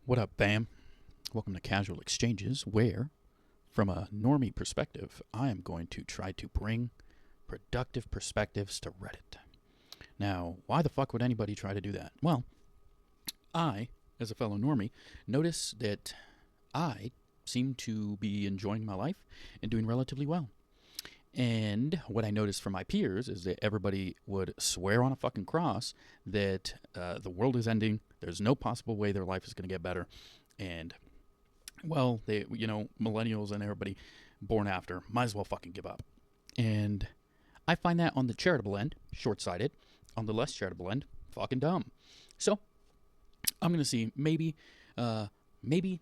What up, fam? Welcome to Casual Exchanges, where, from a normie perspective, I am going to try to bring productive perspectives to Reddit. Now, why the fuck would anybody try to do that? Well, I, as a fellow normie, notice that I seem to be enjoying my life and doing relatively well. And what I noticed from my peers is that everybody would swear on a fucking cross that the world is ending. There's no possible way their life is going to get better. And, well, millennials and everybody born after might as well fucking give up. And I find that on the charitable end, short-sighted. On the less charitable end, fucking dumb. So, I'm going to see maybe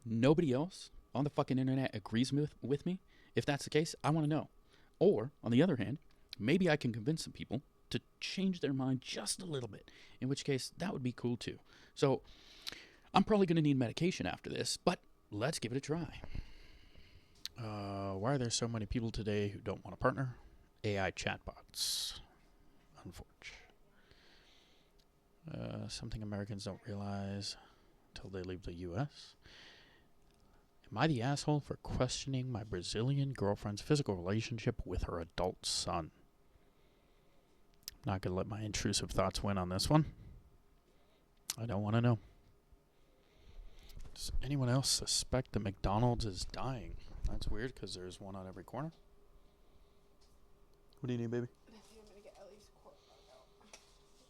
nobody else on the fucking internet agrees with me. If that's the case, I want to know. Or, on the other hand, maybe I can convince some people to change their mind just a little bit, in which case that would be cool too. So, I'm probably going to need medication after this, but let's give it a try. Why are there so many people today who don't want a partner? AI chatbots. Unfortunate. Something Americans don't realize until they leave the U.S. Am I the asshole for questioning my Brazilian girlfriend's physical relationship with her adult son? I'm not going to let my intrusive thoughts win on this one. I don't want to know. Does anyone else suspect that McDonald's is dying? That's weird because there's one on every corner. What do you need, baby? I think I'm going to get Ellie's quart out.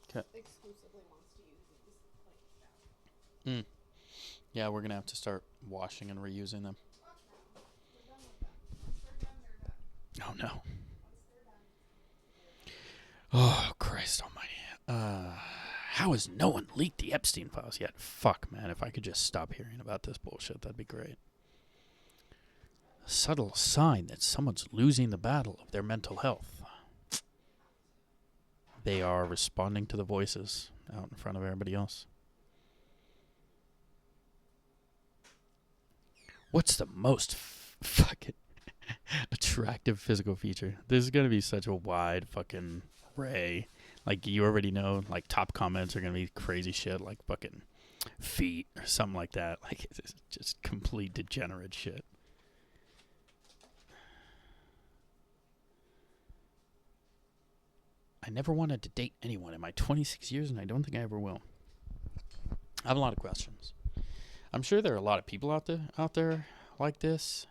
Okay. Exclusively wants to use these like that. Yeah, we're going to have to start washing and reusing them. We're done with them. Once they're done, they're done. Oh, no. Once they're done. Oh, Christ almighty. How has no one leaked the Epstein files yet? Fuck, man. If I could just stop hearing about this bullshit, that'd be great. A subtle sign that someone's losing the battle of their mental health. They are responding to the voices out in front of everybody else. What's the most fucking attractive physical feature? This is going to be such a wide fucking array. Like, you already know, like, top comments are going to be crazy shit, like fucking feet or something like that. Like, it's just complete degenerate shit. I never wanted to date anyone in my 26 years, and I don't think I ever will. I have a lot of questions. I'm sure there are a lot of people out there like this.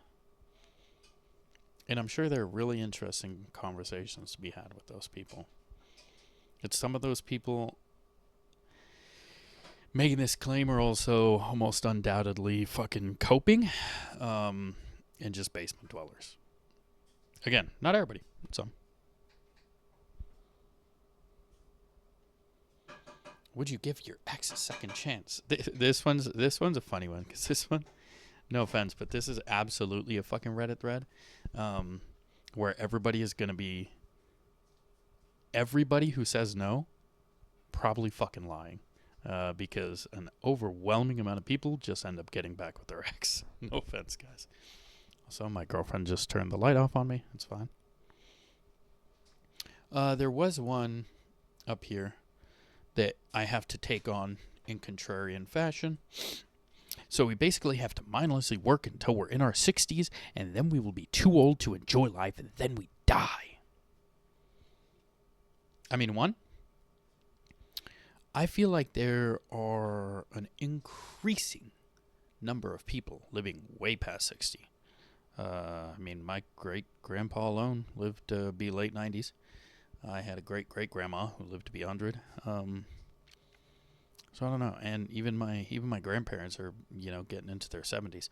And I'm sure there are really interesting conversations to be had with those people. It's some of those people making this claim are also almost undoubtedly fucking coping, and just basement dwellers. Again, not everybody, some. Would you give your ex a second chance? This one's a funny one, because this one, no offense, but this is absolutely a fucking Reddit thread, where everybody is gonna be. Everybody who says no, probably fucking lying, because an overwhelming amount of people just end up getting back with their ex. No offense, guys. Also, my girlfriend just turned the light off on me. It's fine. There was one up here that I have to take on in contrarian fashion. So we basically have to mindlessly work until we're in our 60s, and then we will be too old to enjoy life, and then we die. I mean, one, I feel like there are an increasing number of people living way past 60. I mean, my great-grandpa alone lived to be late 90s. I had a great-great-grandma who lived to be 100. So I don't know. And even my grandparents are, getting into their 70s.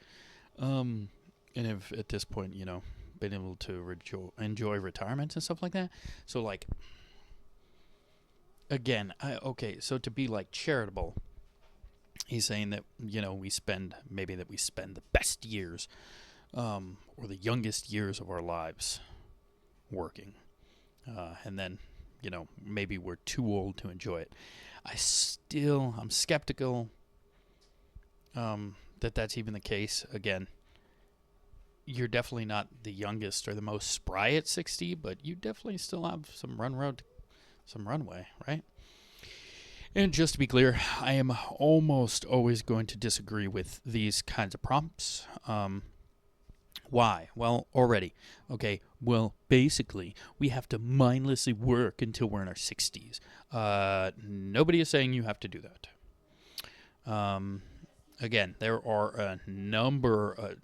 And have, at this point, been able to enjoy retirement and stuff like that. So, like, again, so to be, like, charitable, he's saying that, we spend the best years, or the youngest years of our lives working. And then, maybe we're too old to enjoy it. I'm skeptical that that's even the case. Again, you're definitely not the youngest or the most spry at 60, but you definitely still have some runway, right? And just to be clear, I am almost always going to disagree with these kinds of prompts. Why? Well, already. Okay, well, basically, we have to mindlessly work until we're in our 60s. Nobody is saying you have to do that. Again, there are a number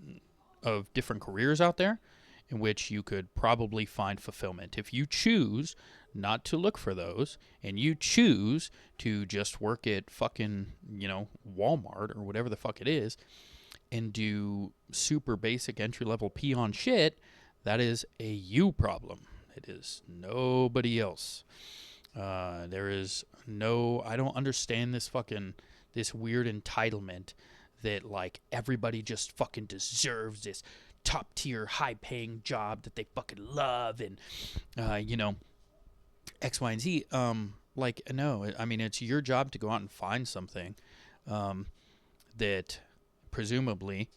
of different careers out there in which you could probably find fulfillment. If you choose not to look for those and you choose to just work at fucking, Walmart or whatever the fuck it is and do super basic entry level peon shit, that is a you problem. It is nobody else. There is no, I don't understand this weird entitlement that like everybody just fucking deserves this top tier high paying job that they fucking love and X, Y, and Z. No, I mean, it's your job to go out and find something that presumably,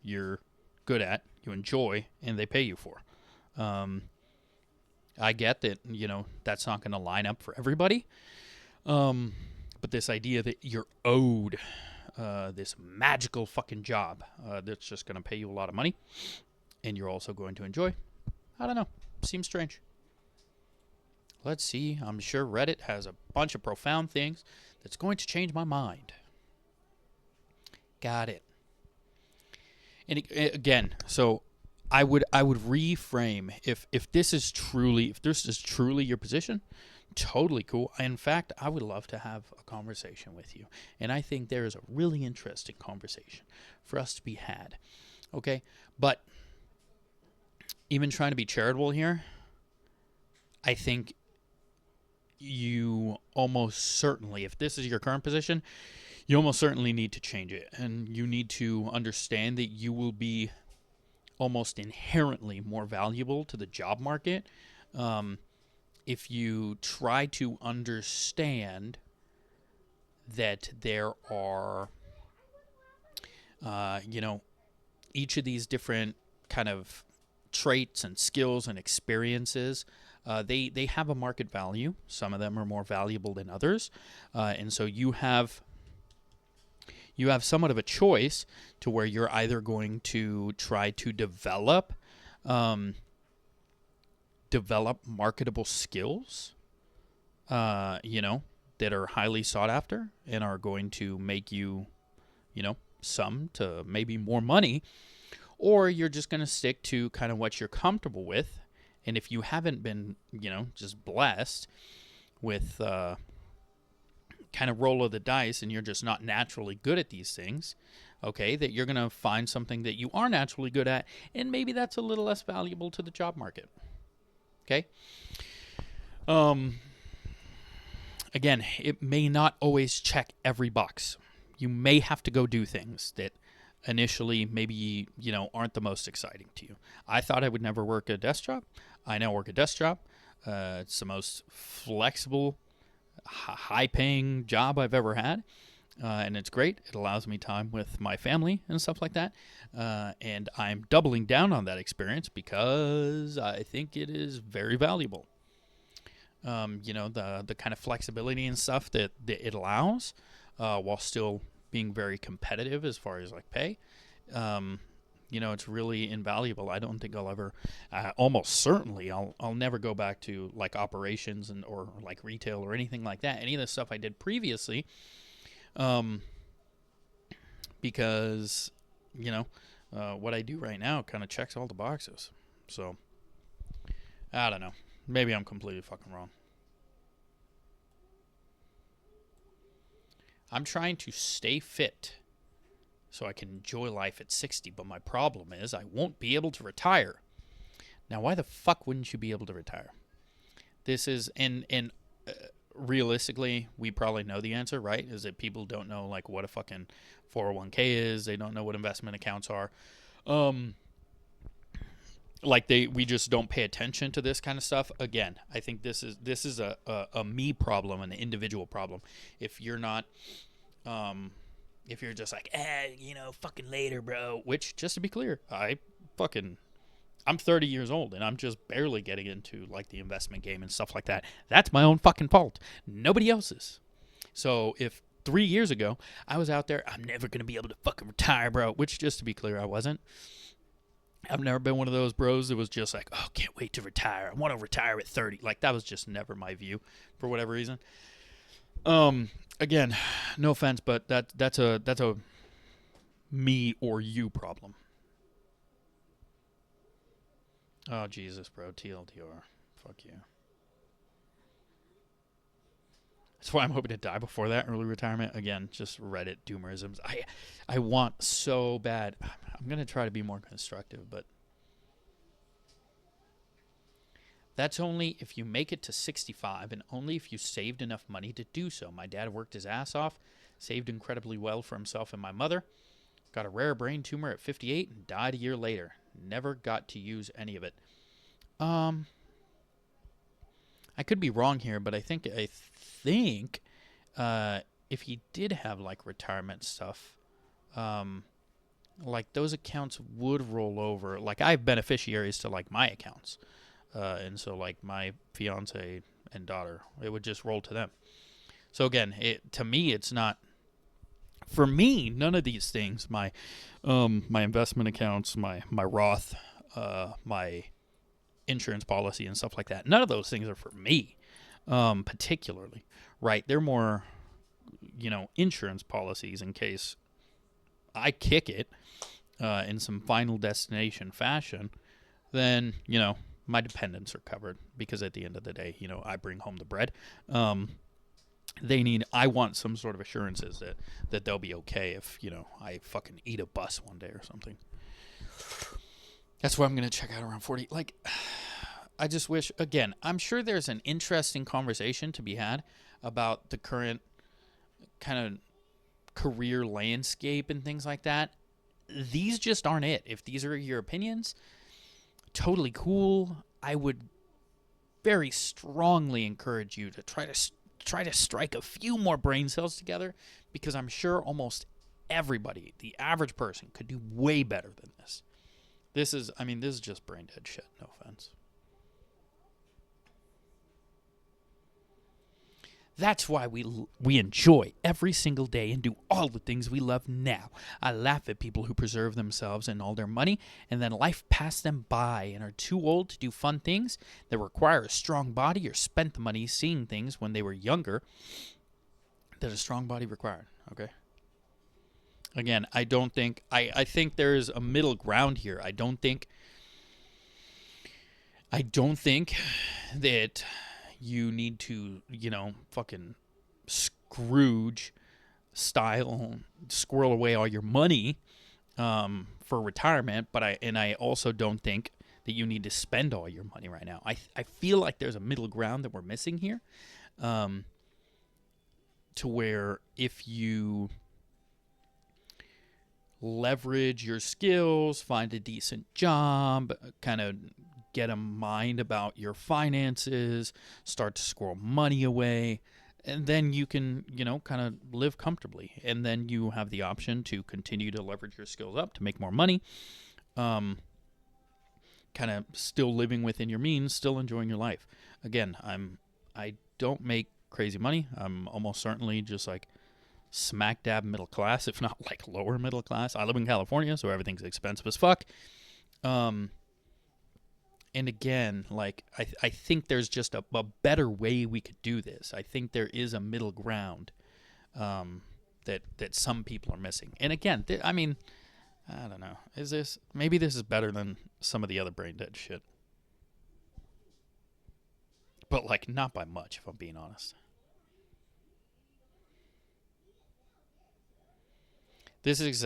you're good at, you enjoy, and they pay you for. I get that, that's not going to line up for everybody. But this idea that you're owed this magical fucking job that's just going to pay you a lot of money and you're also going to enjoy, I don't know. Seems strange. Let's see. I'm sure Reddit has a bunch of profound things that's going to change my mind. Got it. And again, so I would reframe if this is truly your position, totally cool. In fact, I would love to have a conversation with you. And I think there is a really interesting conversation for us to be had. Okay? But even trying to be charitable here, I think you almost certainly, if this is your current position, you almost certainly need to change it. And you need to understand that you will be almost inherently more valuable to the job market if you try to understand that there are, each of these different kind of traits and skills and experiences, they have a market value. Some of them are more valuable than others. And so you have somewhat of a choice to where you're either going to try to develop marketable skills, that are highly sought after and are going to make you, some to maybe more money, or you're just going to stick to kind of what you're comfortable with. And if you haven't been, just blessed with kind of roll of the dice and you're just not naturally good at these things, okay, that you're going to find something that you are naturally good at, and maybe that's a little less valuable to the job market. Okay? Again, it may not always check every box. You may have to go do things that initially maybe, aren't the most exciting to you. I thought I would never work a desk job. I now work a desk job. It's the most flexible, high-paying job I've ever had. And it's great. It allows me time with my family and stuff like that. And I'm doubling down on that experience because I think it is very valuable. The kind of flexibility and stuff that it allows, while still being very competitive as far as like pay. It's really invaluable. I don't think I'll ever, almost certainly, I'll never go back to like operations or like retail or anything like that. Any of the stuff I did previously, because, what I do right now kind of checks all the boxes. So, I don't know. Maybe I'm completely fucking wrong. I'm trying to stay fit so I can enjoy life at 60, but my problem is I won't be able to retire. Now, why the fuck wouldn't you be able to retire? This is, and realistically, we probably know the answer, right? Is that people don't know like what a fucking 401k is. They don't know what investment accounts are. We just don't pay attention to this kind of stuff. Again, I think this is a me problem, an individual problem. If you're not, if you're just like, fucking later, bro. Which, just to be clear, I fucking I'm 30 years old and I'm just barely getting into like the investment game and stuff like that. That's my own fucking fault. Nobody else's. So if 3 years ago I was out there, I'm never gonna be able to fucking retire, bro. Which, just to be clear, I wasn't. I've never been one of those bros that was just like, oh, can't wait to retire. I want to retire at 30. Like, that was just never my view for whatever reason. Again, no offense, but that's a me or you problem. Oh, Jesus, bro. TLDR. Fuck you. That's why I'm hoping to die before that early retirement. Again, just Reddit doomerisms. I want so bad. I'm going to try to be more constructive, but that's only if you make it to 65 and only if you saved enough money to do so. My dad worked his ass off, saved incredibly well for himself and my mother, got a rare brain tumor at 58 and died a year later. Never got to use any of it. I could be wrong here, but I think if he did have like retirement stuff, like those accounts would roll over. Like, I have beneficiaries to like my accounts. And so like my fiance and daughter, it would just roll to them. So again, to me, it's not, for me, none of these things, my investment accounts, my Roth, my insurance policy and stuff like that, none of those things are for me, particularly, right? They're more, insurance policies in case I kick it in some final destination fashion, then, my dependents are covered, because at the end of the day, I bring home the bread. I want some sort of assurances that they'll be okay if, I fucking eat a bus one day or something. That's why I'm going to check out around 40. Like, I just wish, again, I'm sure there's an interesting conversation to be had about the current kind of career landscape and things like that. These just aren't it. If these are your opinions, totally cool. I would very strongly encourage you to try to strike a few more brain cells together, because I'm sure almost everybody, the average person, could do way better than this. This is just brain dead shit. No offense. That's why we enjoy every single day and do all the things we love now. I laugh at people who preserve themselves and all their money, and then life passed them by and are too old to do fun things that require a strong body, or spent the money seeing things when they were younger that a strong body required. Okay? Again, I think there's a middle ground here. I don't think that you need to, fucking Scrooge style squirrel away all your money for retirement, but I also don't think that you need to spend all your money right now. I feel like there's a middle ground that we're missing here, to where if you leverage your skills, find a decent job, kind of get a mind about your finances, start to squirrel money away, and then you can, kind of live comfortably. And then you have the option to continue to leverage your skills up to make more money, kind of still living within your means, still enjoying your life. Again, I don't make crazy money. I'm almost certainly just like smack dab middle class, if not like lower middle class. I live in California, so everything's expensive as fuck. And again, like, I think there's just a better way we could do this. I think there is a middle ground that some people are missing. And again, I don't know. Maybe this is better than some of the other brain dead shit. But, like, not by much, if I'm being honest. This is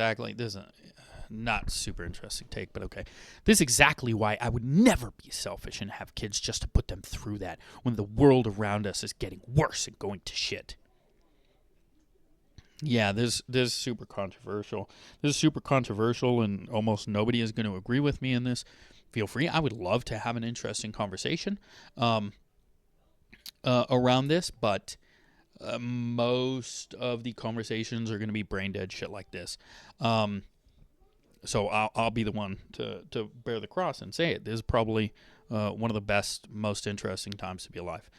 not super interesting take, but okay. This is exactly why I would never be selfish and have kids just to put them through that when the world around us is getting worse and going to shit. Yeah, this is super controversial. This is super controversial, and almost nobody is going to agree with me in this. Feel free. I would love to have an interesting conversation around this, but most of the conversations are going to be brain dead shit like this. So I'll be the one to bear the cross and say it. This is probably one of the best, most interesting times to be alive.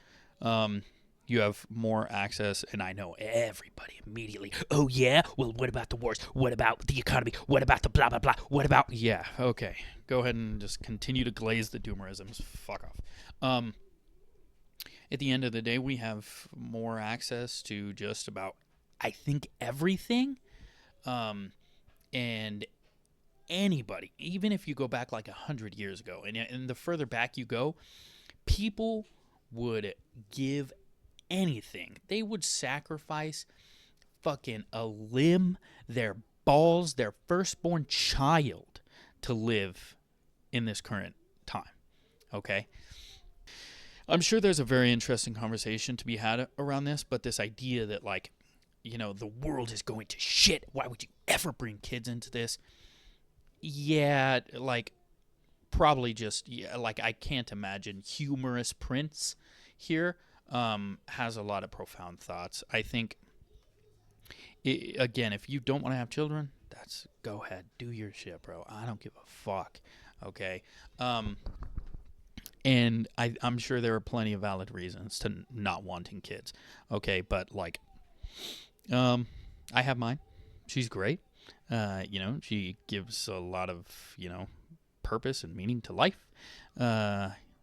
You have more access, and I know everybody immediately, oh yeah, well, what about the wars? What about the economy? What about the blah, blah, blah? What about, yeah, okay. Go ahead and just continue to glaze the doomerisms. Fuck off. At the end of the day, we have more access to just about, I think, everything. And anybody, even if you go back like 100 years ago, and the further back you go, people would give anything. They would sacrifice fucking a limb, their balls, their firstborn child to live in this current time. Okay? I'm sure there's a very interesting conversation to be had around this, but this idea that, like, you know, the world is going to shit. Why would you ever bring kids into this? Yeah, like, probably just, yeah, like, I can't imagine humorous Prince here has a lot of profound thoughts. I think, again, if you don't want to have children, that's, go ahead, do your shit, bro. I don't give a fuck, okay? And I'm sure there are plenty of valid reasons to not wanting kids, okay? But, like, I have mine. She's great. You know, she gives a lot of, you know, purpose and meaning to life.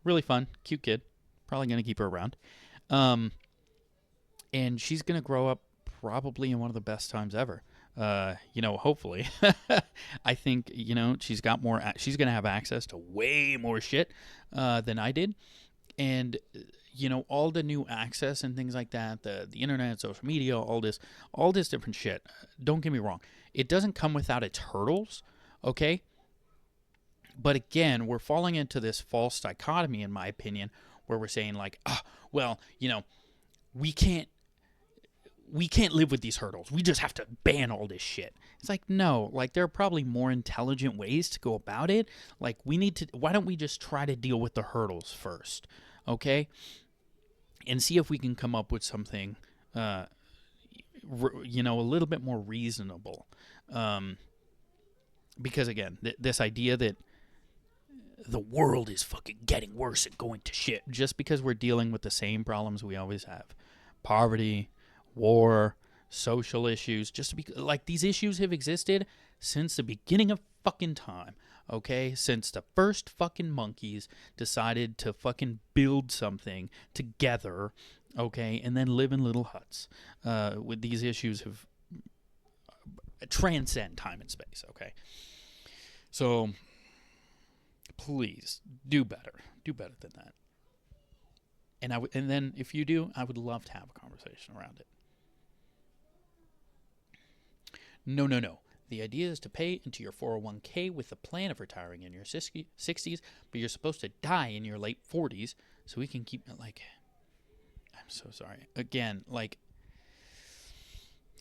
Really fun, cute kid. Probably going to keep her around. And she's going to grow up probably in one of the best times ever. You know, hopefully. I think, you know, she's going to have access to way more shit than I did. And, you know, all the new access and things like that, the internet, social media, all this different shit. Don't get me wrong. It doesn't come without its hurdles, okay? But again, we're falling into this false dichotomy, in my opinion, where we're saying, like, well, you know, we can't live with these hurdles. We just have to ban all this shit. It's like, no, like, there are probably more intelligent ways to go about it. Like, why don't we just try to deal with the hurdles first, okay? And see if we can come up with something, you know, a little bit more reasonable. Because, again, this idea that the world is fucking getting worse and going to shit just because we're dealing with the same problems we always have. Poverty, war, social issues, just because, like, these issues have existed since the beginning of fucking time, okay? Since the first fucking monkeys decided to fucking build something together, okay, and then live in little huts. With these issues have transcend time and space, okay? So please do better. Do better than that. And then if you do, I would love to have a conversation around it. No. The idea is to pay into your 401k with the plan of retiring in your 60s, but you're supposed to die in your late 40s so we can keep, like, I'm so sorry. Again, like,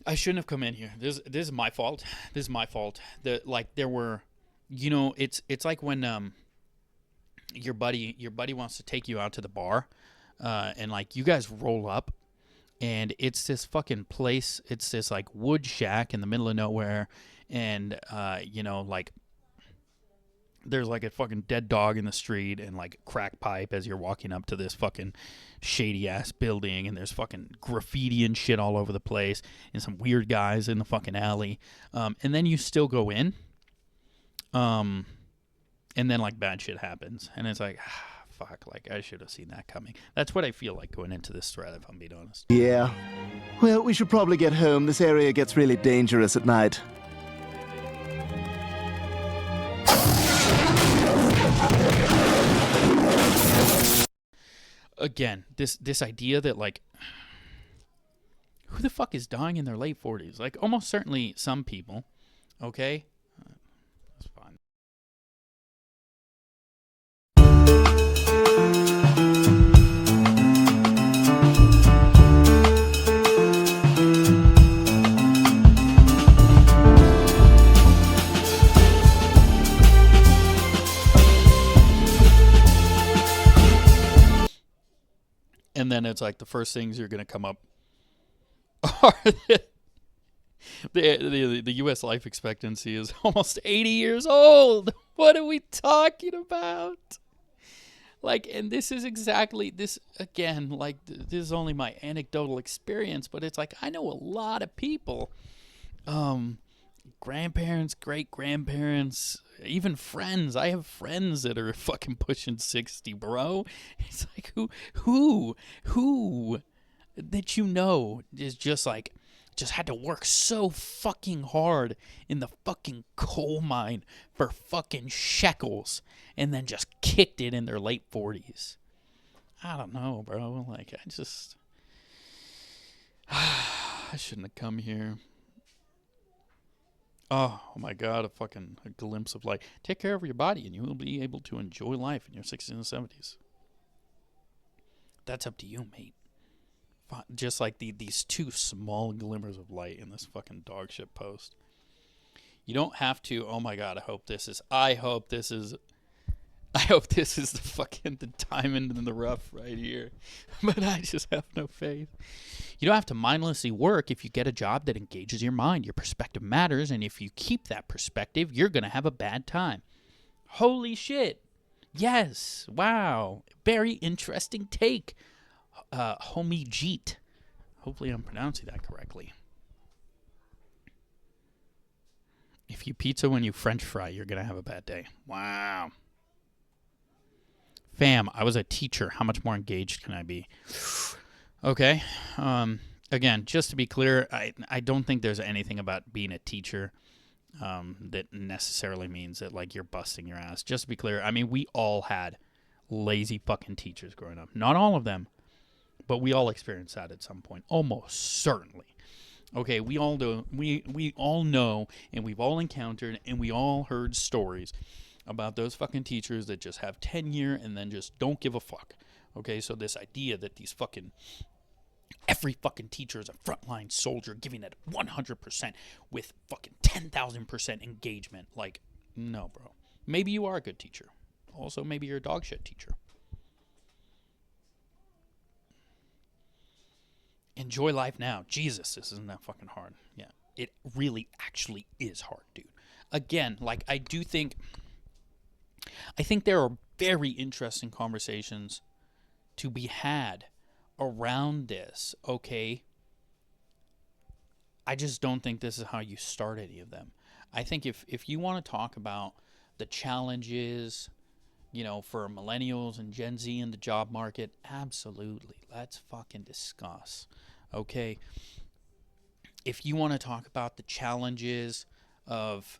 I shouldn't have come in here. This is my fault. This is my fault. There were, you know, it's like when your buddy wants to take you out to the bar, and, like, you guys roll up, and it's this fucking place. It's this, like, wood shack in the middle of nowhere, and you know, like, there's, like, a fucking dead dog in the street and, like, crack pipe as you're walking up to this fucking shady ass building, and there's fucking graffiti and shit all over the place, and some weird guys in the fucking alley, and then you still go in, and then, like, bad shit happens, and it's like, fuck, like, I should have seen that coming. That's what I feel like going into this thread, if I'm being honest. Yeah. Well, we should probably get home. This area gets really dangerous at night. Again, this idea that, like, who the fuck is dying in their late 40s? Like, almost certainly some people, okay? That's fine. And then it's like the first things you're going to come up are The U.S. life expectancy is almost 80 years old. What are we talking about? Like, and this is exactly this again. Like, this is only my anecdotal experience, but it's like I know a lot of people, grandparents, great grandparents, even friends. I have friends that are fucking pushing 60, bro. It's like who that you know is just like just had to work so fucking hard in the fucking coal mine for fucking shekels and then just kicked it in their late 40s. I don't know, bro. Like, I just I shouldn't have come here. Oh my god, a glimpse of life. Take care of your body and you will be able to enjoy life in your 60s and 70s. That's up to you, mate. Just like these two small glimmers of light in this fucking dog shit post. You don't have to. Oh my god, I hope this is the fucking the diamond in the rough right here. But I just have no faith. You don't have to mindlessly work if you get a job that engages your mind. Your perspective matters, and if you keep that perspective, you're going to have a bad time. Holy shit. Yes. Wow. Very interesting take. Homie Jeet. Hopefully I'm pronouncing that correctly. If you pizza when you French fry, you're going to have a bad day. Wow. Fam, I was a teacher. How much more engaged can I be? Okay. Again, just to be clear, I don't think there's anything about being a teacher that necessarily means that, like, you're busting your ass. Just to be clear, I mean, we all had lazy fucking teachers growing up. Not all of them, but we all experienced that at some point. Almost certainly. Okay, we all do. We all know, and we've all encountered, and we all heard stories about those fucking teachers that just have tenure and then just don't give a fuck. Okay, so this idea that every fucking teacher is a frontline soldier giving it 100% with fucking 10,000% engagement. Like, no, bro. Maybe you are a good teacher. Also, maybe you're a dog shit teacher. Enjoy life now. Jesus, this isn't that fucking hard. Yeah, it really actually is hard, dude. Again, like, I think there are very interesting conversations to be had around this, okay? I just don't think this is how you start any of them. I think if you want to talk about the challenges, for millennials and Gen Z in the job market, absolutely. Let's fucking discuss, okay? If you want to talk about the challenges of,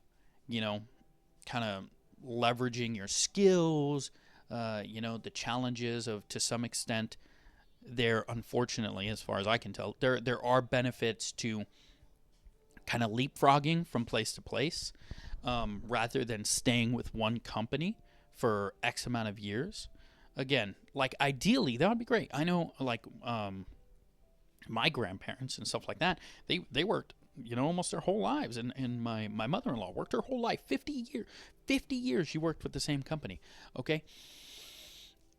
kind of leveraging your skills, the challenges of, to some extent, there, unfortunately, as far as I can tell, there are benefits to kind of leapfrogging from place to place, rather than staying with one company for X amount of years. Again, like, ideally, that would be great. I know, like, my grandparents and stuff like that, they worked, almost their whole lives. And my mother-in-law worked her whole life, 50 years she worked with the same company, okay?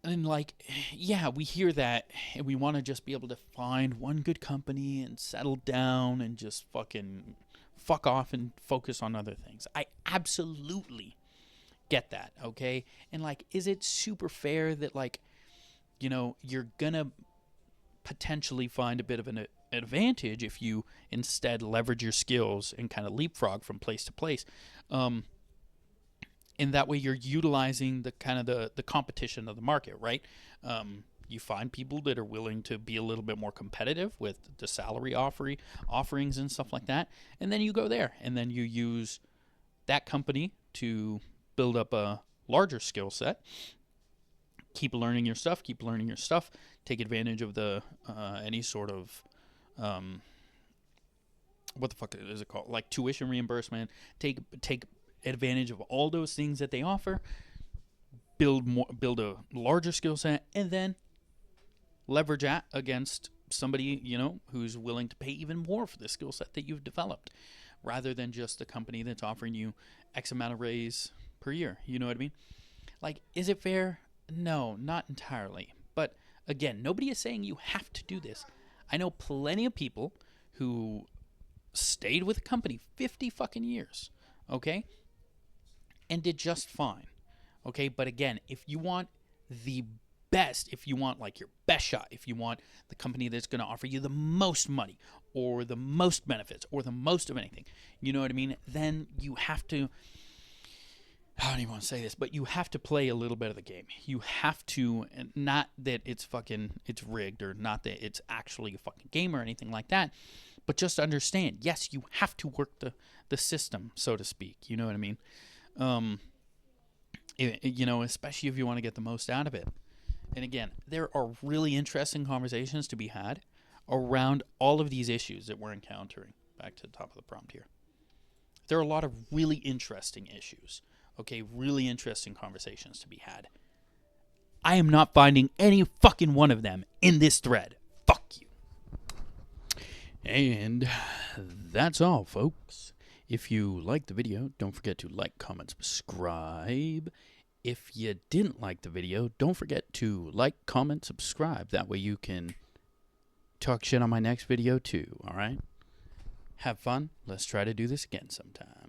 And, like, yeah, we hear that, and we want to just be able to find one good company and settle down and just fucking fuck off and focus on other things. I absolutely get that, okay? And, like, is it super fair that, like, you're gonna potentially find a bit of an advantage if you instead leverage your skills and kind of leapfrog from place to place? And that way you're utilizing the kind of the competition of the market, right? You find people that are willing to be a little bit more competitive with the salary offerings and stuff like that, and then you go there, and then you use that company to build up a larger skill set. Keep learning your stuff. Take advantage of the any sort of what the fuck is it called? Like tuition reimbursement. Take advantage of all those things that they offer. Build a larger skill set, and then leverage that against somebody who's willing to pay even more for the skill set that you've developed, rather than just the company that's offering you X amount of raise per year. You know what I mean? Like, is it fair? No, not entirely. But again, nobody is saying you have to do this. I know plenty of people who stayed with the company 50 fucking years, okay, and did just fine, okay? But again, if you want the best, if you want like your best shot, if you want the company that's going to offer you the most money or the most benefits or the most of anything, you know what I mean? Then you have to, I don't even want to say this, but you have to play a little bit of the game. You have to, not that it's rigged, or not that it's actually a fucking game or anything like that, but just understand, yes, you have to work the system, so to speak. You know what I mean? You know, especially if you want to get the most out of it. And again, there are really interesting conversations to be had around all of these issues that we're encountering. Back to the top of the prompt here. There are a lot of really interesting issues. Okay, really interesting conversations to be had. I am not finding any fucking one of them in this thread. Fuck you. And that's all, folks. If you liked the video, don't forget to like, comment, subscribe. If you didn't like the video, don't forget to like, comment, subscribe. That way you can talk shit on my next video too, alright? Have fun. Let's try to do this again sometime.